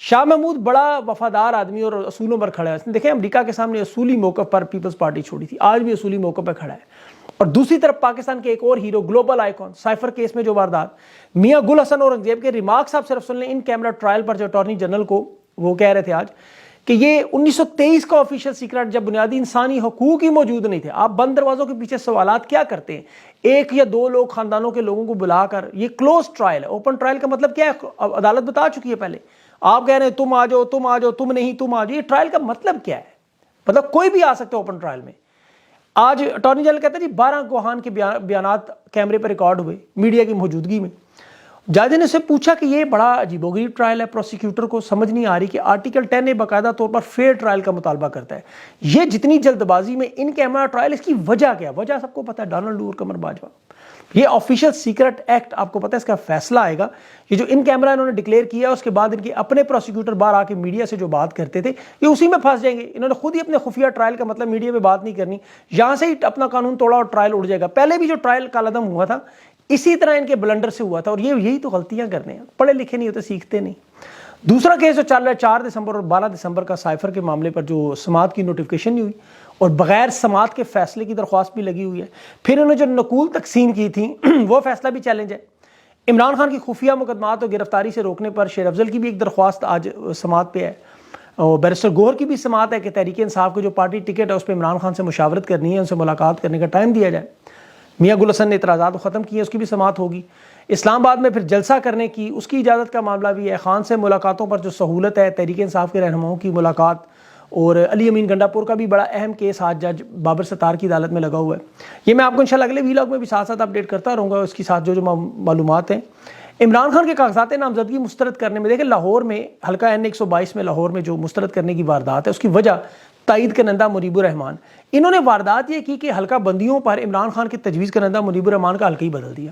شاہ محمود بڑا وفادار آدمی اور اصولوں پر کھڑا ہے. اس نے دیکھیں امریکہ کے سامنے اصولی موقف پر پیپلز پارٹی چھوڑی تھی, آج بھی اصولی موقف پہ کھڑا ہے. اور دوسری طرف پاکستان کے ایک اور hero, global icon, cipher case میں جو واردات, میاں گل حسن اورنگزیب کے ریمارکس آپ صرف سن لیں ان کیمرہ ٹرائل پر, جو اٹارنی جنرل کو وہ کہہ رہے تھے آج کہ یہ 1923 کا آفیشیل سیکرٹ, جب بنیادی انسانی حقوق ہی موجود نہیں تھے. آپ بند دروازوں کے پیچھے سوالات کیا کرتے ہیں, ایک یا دو لوگ خاندانوں کے لوگوں کو بلا کر. یہ کلوز ٹرائل ہے. اوپن ٹرائل کا مطلب کیا ہے, عدالت بتا چکی ہے پہلے. آپ کہہ رہے ہیں تم آ جاؤ, تم آ جاؤ, تم نہیں تم آ جاؤ. یہ ٹرائل کا مطلب کیا ہے؟ مطلب کوئی بھی آ سکتا ہے اوپن ٹرائل میں. آج اٹارنی جنرل کہتا ہے جی 12 گواہان کے بیانات کیمرے پر ریکارڈ ہوئے میڈیا کی موجودگی میں. جج نے سے پوچھا کہ یہ بڑا عجیب و غریب ٹرائل ہے, پروسیکیوٹر کو سمجھ نہیں آ رہی کہ آرٹیکل 10 باقاعدہ طور پر فیئر ٹرائل کا مطالبہ کرتا ہے. یہ جتنی جلد بازی میں ان کیمرہ ٹرائل, اس کی وجہ کیا ہے؟ وجہ سب کو پتا ہے, ڈونلڈ اور قمر باجوہ. یہ آفیشیل سیکرٹ ایکٹ آپ کو پتا ہے اس کا فیصلہ آئے گا. یہ جو ان کیمرہ انہوں نے ڈکلیئر کیا, اس کے بعد ان کے اپنے پروسیکیوٹر باہر آ کے میڈیا سے جو بات کرتے تھے, یہ اسی میں پھنس جائیں گے. انہوں نے خود ہی اپنے خفیہ ٹرائل کا مطلب میڈیا میں بات نہیں کرنی, یہاں سے ہی اپنا قانون توڑا اور ٹرائل اڑ جائے گا. پہلے بھی جو ٹرائل کالعدم ہوا تھا اسی طرح ان کے بلنڈر سے ہوا تھا, اور یہی تو غلطیاں کرنے ہیں. پڑھے لکھے نہیں ہوتے, سیکھتے نہیں. دوسرا کیس جو چل رہا ہے 4 دسمبر اور 12 دسمبر کا, سائفر کے معاملے پر جو سماعت کی نوٹیفیکیشن نہیں ہوئی اور بغیر سماعت کے فیصلے کی درخواست بھی لگی ہوئی ہے. پھر انہوں نے جو نقول تقسیم کی تھی وہ فیصلہ بھی چیلنج ہے. عمران خان کی خفیہ مقدمات اور گرفتاری سے روکنے پر شیر افضل کی بھی ایک درخواست آج سماعت پہ ہے, اور بیرسٹر گوہر کی بھی سماعت ہے کہ تحریک انصاف کی جو پارٹی ٹکٹ ہے اس پہ عمران خان سے مشاورت کرنی ہے, ان سے ملاقات کرنے کا ٹائم دیا جائے. میاں گل حسن نے اعتراضات کو ختم کیے, اس کی بھی سماعت ہوگی. اسلام آباد میں پھر جلسہ کرنے کی اس کی اجازت کا معاملہ بھی ہے. خان سے ملاقاتوں پر جو سہولت ہے, تحریک انصاف کے رہنماؤں کی ملاقات, اور علی امین گنڈا پور کا بھی بڑا اہم کیس آج جج بابر ستار کی عدالت میں لگا ہوا ہے. یہ میں آپ کو انشاءاللہ اگلے ویلاگ میں بھی ساتھ ساتھ اپڈیٹ کرتا رہوں گا. اس کے ساتھ جو معلومات ہیں, عمران خان کے کاغذات نامزدگی مسترد کرنے میں, دیکھیں لاہور میں حلقہ N122 میں لاہور میں جو مسترد کرنے کی واردات ہے, اس کی وجہ تائید کنندہ منیب الرحمان. انہوں نے واردات یہ کی کہ حلقہ بندیوں پر عمران خان کے تجویز کنندہ منیب الرحمان کا حلقہ ہی بدل دیا.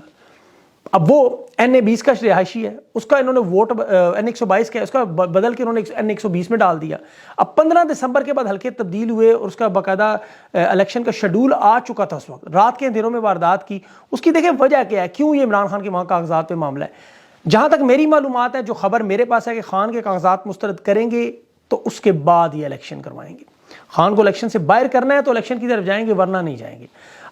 اب وہ N20 کا رہائشی ہے, اس کا انہوں نے ووٹ N122 کا, اس کا بدل کے انہوں نے N120 میں ڈال دیا. اب 15 دسمبر کے بعد حلقے تبدیل ہوئے اور اس کا باقاعدہ الیکشن کا شیڈول آ چکا تھا. اس وقت رات کے اندھیروں میں واردات کی. اس کی دیکھیں وجہ کیا ہے, کیوں یہ عمران خان کے وہاں کاغذات پہ معاملہ ہے. جہاں تک میری معلومات ہے, جو خبر میرے پاس ہے کہ خان کے کاغذات مسترد کریں گے تو اس کے بعد یہ الیکشن کروائیں گے. خان کو الیکشن سے باہر کرنا ہے تو الیکشن کی طرف جائیں گے, ورنہ نہیں جائیں گے.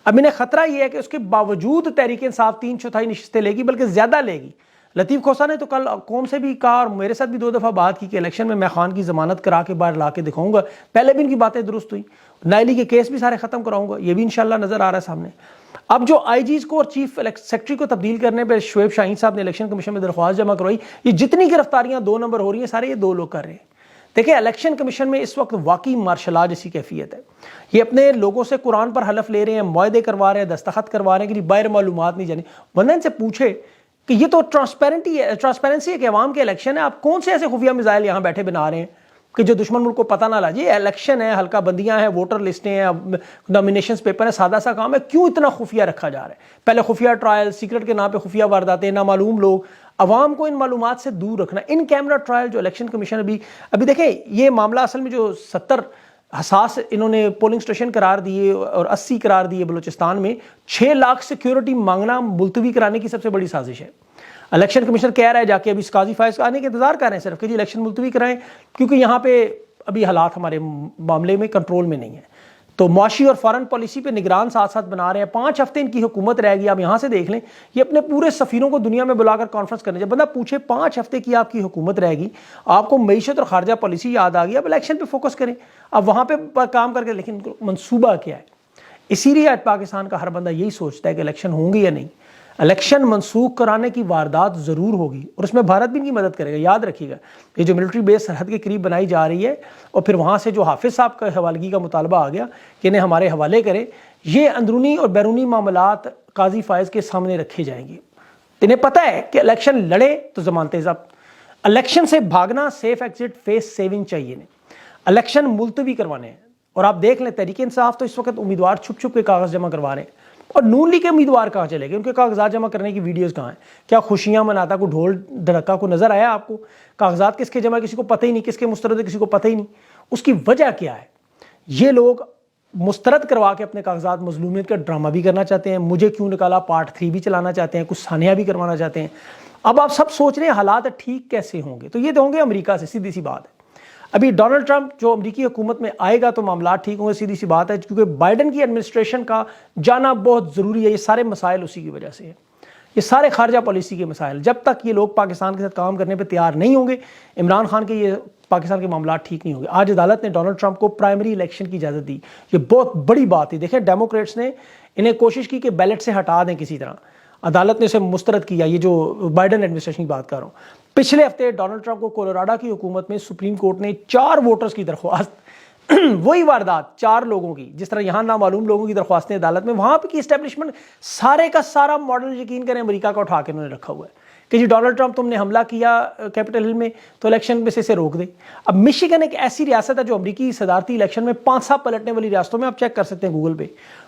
اب انہیں خطرہ یہ ہے کہ اس کے باوجود تحریک انصاف 3/4 نشستیں لے گی, بلکہ زیادہ لے گی. لطیف کھوسہ نے تو کل قوم سے بھی کہا اور میرے ساتھ بھی 2 دفعہ بات کی کہ الیکشن میں خان کی ضمانت کرا کے باہر لا کے دکھاؤں گا. پہلے بھی ان کی باتیں درست ہوئی. نائلی کے کیس بھی سارے ختم کراؤں گا, یہ بھی انشاءاللہ نظر آ رہا ہے سامنے. اب جو آئی جیز کو اور چیف سیکرٹری کو تبدیل کرنے پہ شعیب شاہین صاحب نے الیکشن کمیشن میں درخواست جمع کروائی. یہ جتنی گرفتاریاں 2 نمبر ہو رہی ہیں, سارے یہ 2 لوگ کر رہے ہیں. دیکھیں الیکشن کمیشن میں اس وقت واقعی مارشل لا جیسی کیفیت ہے. یہ اپنے لوگوں سے قرآن پر حلف لے رہے ہیں, معاہدے کروا رہے ہیں, دستخط کروا رہے ہیں کہ باہر معلومات نہیں جانی. بندہ ان سے پوچھے کہ یہ تو ٹرانسپیرنسی ہے کہ عوام کے الیکشن ہے, آپ کون سے ایسے خفیہ میزائل یہاں بیٹھے بنا رہے ہیں کہ جو دشمن ملک کو پتہ نہ لگے. یہ الیکشن ہے, حلقہ بندیاں ہیں, ووٹر لسٹیں ہیں, نامینیشنز پیپر ہیں, سادہ سا کام ہے. کیوں اتنا خفیہ رکھا جا رہا ہے؟ پہلے خفیہ ٹرائل, سیکرٹ کے نام پہ خفیہ وارداتیں, نامعلوم لوگ. عوام کو ان معلومات سے دور رکھنا. ان کیمرہ ٹرائل جو الیکشن کمیشن ابھی دیکھیں, یہ معاملہ اصل میں جو 70 حساس انہوں نے پولنگ سٹیشن قرار دیے اور 80 قرار دیے بلوچستان میں, 6 لاکھ سیکیورٹی مانگنا ملتوی کرانے کی سب سے بڑی سازش ہے. الیکشن کمیشن کہہ رہا ہے جا کے, ابھی قاضی فائز آنے کے انتظار کر رہے ہیں صرف کہ جی الیکشن ملتوی کرائیں, کیونکہ یہاں پہ ابھی حالات ہمارے معاملے میں کنٹرول میں نہیں ہیں. تو معاشی اور فارن پالیسی پہ نگران ساتھ ساتھ بنا رہے ہیں. 5 ہفتے ان کی حکومت رہ گی. آپ یہاں سے دیکھ لیں, یہ اپنے پورے سفیروں کو دنیا میں بلا کر کانفرنس کرنے. جب بندہ پوچھے 5 ہفتے کی آپ کی حکومت رہ گی, آپ کو معیشت اور خارجہ پالیسی یاد آ گئی, اب الیکشن پہ فوکس کریں. اب وہاں پہ کام کر کے, لیکن منصوبہ کیا ہے؟ اسی لیے آج پاکستان کا ہر بندہ یہی سوچتا ہے کہ الیکشن ہوں گے یا نہیں. الیکشن منسوخ کرانے کی واردات ضرور ہوگی, اور اس میں بھارت بھی ان کی مدد کرے گا. یاد رکھیے گا, یہ جو ملٹری بیس سرحد کے قریب بنائی جا رہی ہے, اور پھر وہاں سے جو حافظ صاحب کا حوالگی کا مطالبہ آ گیا کہ انہیں ہمارے حوالے کریں, یہ اندرونی اور بیرونی معاملات قاضی فائز کے سامنے رکھے جائیں گے. انہیں پتہ ہے کہ الیکشن لڑے تو ضمانتیں ضبط. الیکشن سے بھاگنا, سیف ایگزٹ, فیس سیونگ چاہیے نہیں. الیکشن ملتوی کروانے ہیں. اور آپ دیکھ لیں تحریک انصاف تو اس وقت امیدوار چھپ چھپ کے کاغذ جمع کروا رہے ہیں, اور نون لیگ کے امیدوار کہاں چلے گئے؟ ان کے کاغذات جمع کرنے کی ویڈیوز کہاں ہیں؟ کیا خوشیاں مناتا کوئی ڈھول دھڑکا کو نظر آیا آپ کو؟ کاغذات کس کے جمع, کسی کو پتہ ہی نہیں, کس کے مسترد ہے کسی کو پتہ ہی نہیں. اس کی وجہ کیا ہے؟ یہ لوگ مسترد کروا کے اپنے کاغذات مظلومیت کا ڈرامہ بھی کرنا چاہتے ہیں. مجھے کیوں نکالا پارٹ 3 بھی چلانا چاہتے ہیں, کچھ ثانیہ بھی کروانا چاہتے ہیں. اب آپ سب سوچ رہے ہیں حالات ٹھیک کیسے ہوں گے، تو یہ ہوں گے امریکہ سے، سیدھی سی بات ہے۔ ابھی ڈونلڈ ٹرمپ جو امریکی حکومت میں آئے گا تو معاملات ٹھیک ہوں گے، سیدھی سی بات ہے، کیونکہ بائیڈن کی ایڈمنسٹریشن کا جانا بہت ضروری ہے۔ یہ سارے مسائل اسی کی وجہ سے ہیں، یہ سارے خارجہ پالیسی کے مسائل۔ جب تک یہ لوگ پاکستان کے ساتھ کام کرنے پہ تیار نہیں ہوں گے، عمران خان کے یہ پاکستان کے معاملات ٹھیک نہیں ہوں گے۔ آج عدالت نے ڈونلڈ ٹرمپ کو پرائمری الیکشن کی اجازت دی، یہ بہت بڑی بات ہے۔ دیکھیں ڈیموکریٹس نے انہیں کوشش کی کہ بیلٹ سے ہٹا دیں کسی طرح، عدالت نے اسے مسترد کیا۔ یہ جو بائیڈن ایڈمنسٹریشن کی بات کر رہا ہوں، پچھلے ہفتے ڈونلڈ ٹرمپ کو کولوراڈو کی حکومت میں سپریم کورٹ نے 4 ووٹرز کی درخواست وہی واردات 4 لوگوں کی، جس طرح یہاں نامعلوم لوگوں کی درخواستیں عدالت میں، وہاں پہ کی اسٹیبلشمنٹ سارے کا سارا ماڈل یقین کریں امریکہ کا اٹھا کے انہوں نے رکھا ہوا ہے کہ جی ڈونلڈ ٹرمپ تم نے حملہ کیا کیپٹل ہل میں تو الیکشن میں سے اسے روک دے۔ اب مشیگن ایک ایسی ریاست ہے جو امریکی صدارتی الیکشن میں 5 سا پلٹنے والی ریاستوں میں، آپ چیک کر سکتے ہیں گوگل پہ۔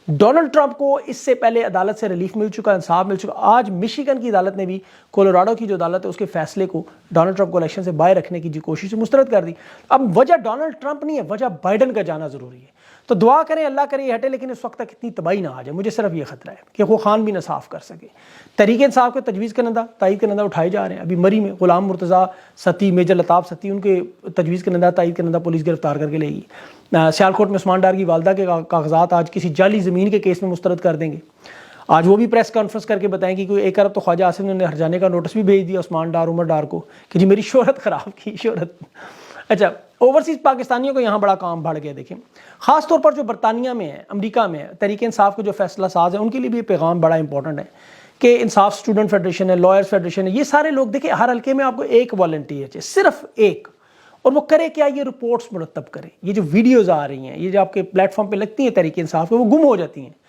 ڈونلڈ ٹرمپ کو اس سے پہلے عدالت سے ریلیف مل چکا، انصاف مل چکا۔ آج مشیگن کی عدالت نے بھی کولوراڈو کی جو عدالت ہے اس کے فیصلے کو ڈونلڈ ٹرمپ کو الیکشن سے باہر رکھنے کی کوشش سے مسترد کر دی۔ اب وجہ ڈونلڈ ٹرمپ نہیں ہے، وجہ بائیڈن کا جانا ضروری ہے۔ تو دعا کریں اللہ کرے یہ ہٹے، لیکن اس وقت تک اتنی تباہی نہ آ جائے۔ مجھے صرف یہ خطرہ ہے کہ وہ خان بھی نہ صاف کر سکے۔ تحریک انصاف کے تجویز کنندہ تائید کنندہ اٹھائے جا رہے ہیں۔ ابھی مری میں غلام مرتضیٰ ستی، میجر لطاف ستی، ان کے تجویز کنندہ تائید کنندہ پولیس گرفتار کر کے لے گی۔ سیالکوٹ میں عثمان ڈار کی والدہ کے کاغذات آج کسی جعلی زمین کے کیس میں مسترد کر دیں گے۔ آج وہ بھی پریس کانفرنس کر کے بتائیں گے کہ 1 ارب تو خواجہ آصف نے ہرجانے کا نوٹس بھی بھیج دیا عثمان ڈار، عمر ڈار کو کہ جی میری شہرت خراب کی شہرت۔ اچھا، اوورسیز پاکستانیوں کو یہاں بڑا کام بڑھ گیا۔ دیکھیں خاص طور پر جو برطانیہ میں ہے، امریکہ میں ہے، تحریک انصاف کے جو فیصلہ ساز ہیں ان کے لیے بھی یہ پیغام بڑا امپورٹنٹ ہے کہ انصاف اسٹوڈنٹ فیڈریشن ہے، لائرز فیڈریشن ہے، یہ سارے لوگ دیکھیں ہر حلقے میں آپ کو ایک والنٹیئر چاہیے، صرف ایک، اور وہ کرے کیا، یہ رپورٹس مرتب کرے۔ یہ جو ویڈیوز آ رہی ہیں، یہ جو آپ کے پلیٹ فارم پہ لگتی ہیں تحریک انصاف پہ، وہ گم ہو جاتی ہیں۔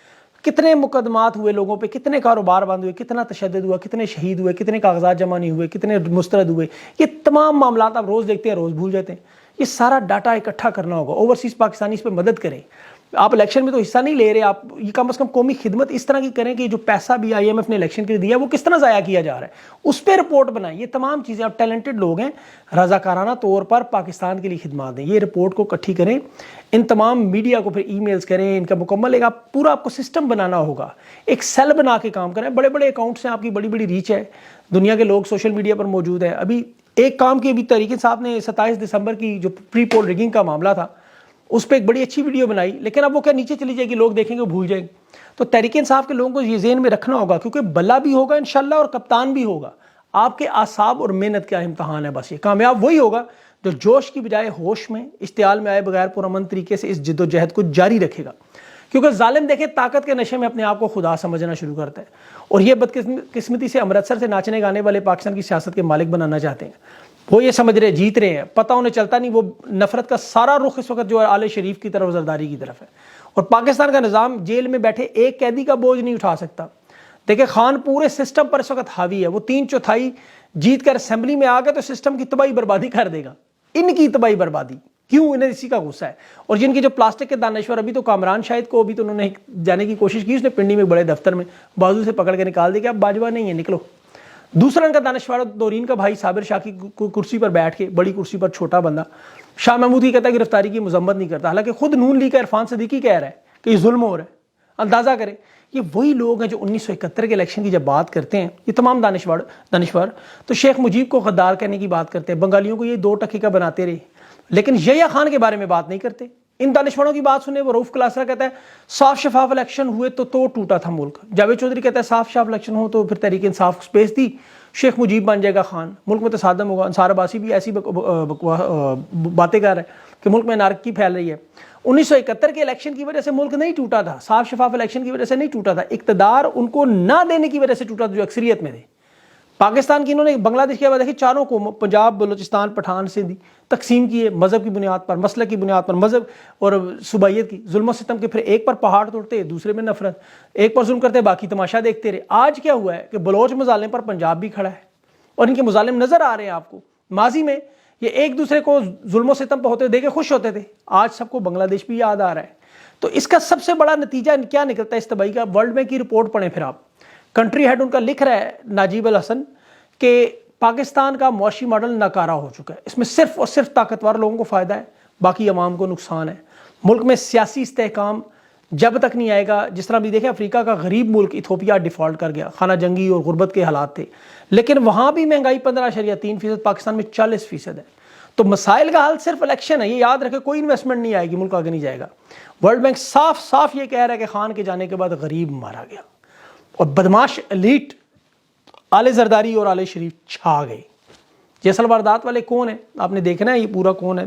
کتنے مقدمات ہوئے لوگوں پہ، کتنے کاروبار بند ہوئے، کتنا تشدد ہوا، کتنے شہید ہوئے، کتنے کاغذات جمع نہیں ہوئے، کتنے مسترد ہوئے، یہ تمام معاملات آپ روز دیکھتے ہیں، روز بھول جاتے ہیں۔ یہ سارا ڈاٹا اکٹھا کرنا ہوگا۔ اوورسیز پاکستانی اس پہ مدد کریں۔ آپ الیکشن میں تو حصہ نہیں لے رہے، آپ یہ کم از کم قومی خدمت اس طرح کی کریں کہ جو پیسہ بھی IMF نے الیکشن کے لیے دیا وہ کس طرح ضائع کیا جا رہا ہے، اس پہ رپورٹ بنائیں۔ یہ تمام چیزیں، آپ ٹیلنٹڈ لوگ ہیں، رضاکارانہ طور پر پاکستان کے لیے خدمات دیں، یہ رپورٹ کو اکٹھی کریں۔ ان تمام میڈیا کو پھر ای میلز کریں، ان کا مکمل ایک پورا آپ کو سسٹم بنانا ہوگا، ایک سیل بنا کے کام کریں۔ بڑے بڑے اکاؤنٹس ہیں، آپ کی بڑی بڑی ریچ ہے، دنیا کے لوگ سوشل میڈیا پر موجود ہیں۔ ابھی ایک کام کی ابھی تحریک انصاف نے 27 دسمبر کی جو پری پول ریگنگ کا معاملہ تھا اس پہ ایک بڑی اچھی ویڈیو بنائی، لیکن اب وہ کیا نیچے چلی جائے گی، لوگ دیکھیں گے بھول جائیں گے۔ تو تحریک انصاف کے لوگوں کو یہ ذہن میں رکھنا ہوگا، کیونکہ بلا بھی ہوگا انشاءاللہ اور کپتان بھی ہوگا۔ آپ کے اعصاب اور محنت کا امتحان ہے بس۔ یہ کامیاب وہی ہوگا جو جوش کی بجائے ہوش میں، اشتعال میں آئے بغیر پرامن طریقے سے اس جد و جہد کو جاری رکھے گا۔ کیونکہ ظالم دیکھیں طاقت کے نشے میں اپنے آپ کو خدا سمجھنا شروع کرتا ہے، اور یہ بدقسمتی سے امرتسر سے ناچنے گانے والے پاکستان کی سیاست کے مالک بنانا چاہتے ہیں۔ وہ یہ سمجھ رہے جیت رہے ہیں، پتہ انہیں چلتا نہیں وہ نفرت کا سارا رخ اس وقت جو ہے آل شریف کی طرف، زرداری کی طرف ہے۔ اور پاکستان کا نظام جیل میں بیٹھے ایک قیدی کا بوجھ نہیں اٹھا سکتا۔ دیکھیں خان پورے سسٹم پر اس وقت حاوی ہے، وہ 3/4 جیت کر اسمبلی میں آ گئے تو سسٹم کی تباہی بربادی کر دے گا، ان کی تباہی بربادی۔ کیوں؟ انہیں اسی کا غصہ ہے۔ اور جن کی جو پلاسٹک کے دانشور، ابھی تو کامران شاہد کو بھی تو انہوں نے جانے کی کوشش کی، اس نے پنڈی میں بڑے دفتر میں بازو سے پکڑ کے نکال دیا کہ اب باجوہ نہیں ہے، نکلو۔ دوسرا ان کا دانشور دورین کا بھائی صابر شاہ کی کرسی پر بیٹھ کے، بڑی کرسی پر چھوٹا بندہ، شاہ محمود کی کہتا ہے گرفتاری کی مذمت نہیں کرتا، حالانکہ خود نون لیگ کا عرفان صدیقی کہہ رہا ہے کہ یہ ظلم ہو رہا ہے۔ اندازہ کریں، یہ وہی لوگ ہیں جو 1971 کے الیکشن کی جب بات کرتے ہیں، یہ تمام دانشور تو شیخ مجیب کو غدار کہنے کی بات کرتے ہیں، بنگالیوں کو یہ 2 ٹکے کا بناتے رہے، لیکن یحییٰ خان کے بارے میں بات نہیں کرتے۔ ان دانشوروں کی بات سنیں، وہ رؤف کلاسرا کہتا ہے صاف شفاف الیکشن ہوئے تو ٹوٹا تھا ملک، جاوید چودھری کہتا ہے صاف شفاف الیکشن ہو تو پھر تحریک انصاف سپیس دی، شیخ مجیب بن جائے گا خان، ملک میں تصادم ہوگا۔ انصار عباسی بھی ایسی باتیں کر رہے ہیں کہ ملک میں نارکی پھیل رہی ہے۔ 1971 کے الیکشن کی وجہ سے ملک نہیں ٹوٹا تھا، صاف شفاف الیکشن کی وجہ سے نہیں ٹوٹا تھا، اقتدار ان کو نہ دینے کی وجہ سے ٹوٹا تھا جو اکثریت میں تھے۔ پاکستان کی انہوں نے بنگلہ دیش کے بعد دیکھیں 4 کو پنجاب، بلوچستان، پٹھان، سندھ تقسیم کیے، مذہب کی بنیاد پر، مسلک کی بنیاد پر، مذہب اور صوبائیت کی، ظلم و ستم کے۔ پھر ایک پر پہاڑ توڑتے، دوسرے میں نفرت، ایک پر ظلم کرتے، باقی تماشا دیکھتے رہے۔ آج کیا ہوا ہے کہ بلوچ مظالم پر پنجاب بھی کھڑا ہے، اور ان کے مظالم نظر آ رہے ہیں آپ کو۔ ماضی میں یہ ایک دوسرے کو ظلم و ستم پہ ہوتے دیکھے خوش ہوتے تھے، آج سب کو بنگلہ دیش بھی یاد آ رہا ہے۔ تو اس کا سب سے بڑا نتیجہ کیا نکلتا ہے اس تباہی کا؟ ورلڈ بینک کی رپورٹ پڑھیں پھر آپ، کنٹری ہیڈ ان کا لکھ رہا ہے ناجیب الحسن کہ پاکستان کا معاشی ماڈل ناکارہ ہو چکا ہے، اس میں صرف اور صرف طاقتور لوگوں کو فائدہ ہے، باقی عوام کو نقصان ہے۔ ملک میں سیاسی استحکام جب تک نہیں آئے گا، جس طرح بھی دیکھیں افریقہ کا غریب ملک ایتھوپیا ڈیفالٹ کر گیا، خانہ جنگی اور غربت کے حالات تھے، لیکن وہاں بھی مہنگائی 15.3%، پاکستان میں 40% ہے۔ تو مسائل کا حل صرف الیکشن ہے، یہ یاد رکھے، کوئی انویسٹمنٹ نہیں آئے گی، ملک آگے نہیں جائے گا۔ ورلڈ بینک صاف صاف یہ کہہ رہا ہے کہ خان کے جانے کے بعد غریب مارا گیا اور بدماش ایلیٹ آل زرداری اور آل شریف چھا گئے۔ جیسل واردات والے کون ہیں آپ نے دیکھنا ہے، یہ پورا کون ہے،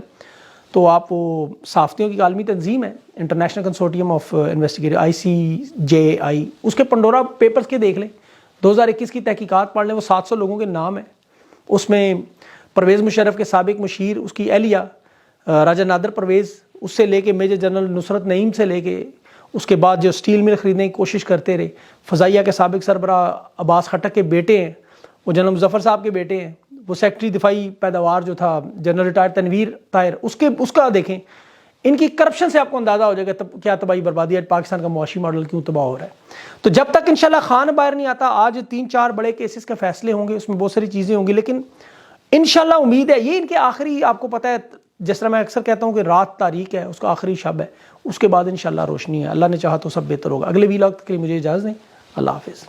تو آپ وہ صحافتیوں کی عالمی تنظیم ہے انٹرنیشنل کنسورٹیم آف انویسٹیگیٹر ICJI، اس کے پنڈورا پیپرز کے دیکھ لیں، 2021 کی تحقیقات پڑھ لیں، وہ 700 لوگوں کے نام ہیں، اس میں پرویز مشرف کے سابق مشیر، اس کی اہلیہ راجہ نادر پرویز، اس سے لے کے میجر جنرل نصرت نعیم سے لے کے اس کے بعد جو سٹیل مل خریدنے کی کوشش کرتے رہے، فضائیہ کے سابق سربراہ عباس خٹک کے بیٹے ہیں، وہ جنرل مظفر صاحب کے بیٹے ہیں، وہ سیکٹری دفاعی پیداوار جو تھا جنرل ریٹائر تنویر طاہر، اس کا دیکھیں، ان کی کرپشن سے آپ کو اندازہ ہو جائے گا کیا تباہی بربادی ہے، پاکستان کا معاشی ماڈل کیوں تباہ ہو رہا ہے۔ تو جب تک انشاءاللہ خان باہر نہیں آتا، آج 3-4 بڑے کیسز کے فیصلے ہوں گے، اس میں بہت ساری چیزیں ہوں گی، لیکن انشاءاللہ امید ہے یہ ان کے آخری، آپ کو پتہ ہے جس طرح میں اکثر کہتا ہوں کہ رات تاریک ہے، اس کا آخری شب ہے، اس کے بعد انشاءاللہ روشنی ہے، اللہ نے چاہا تو سب بہتر ہوگا۔ اگلے ویلاگ کے لیے مجھے اجازت دیں، اللہ حافظ۔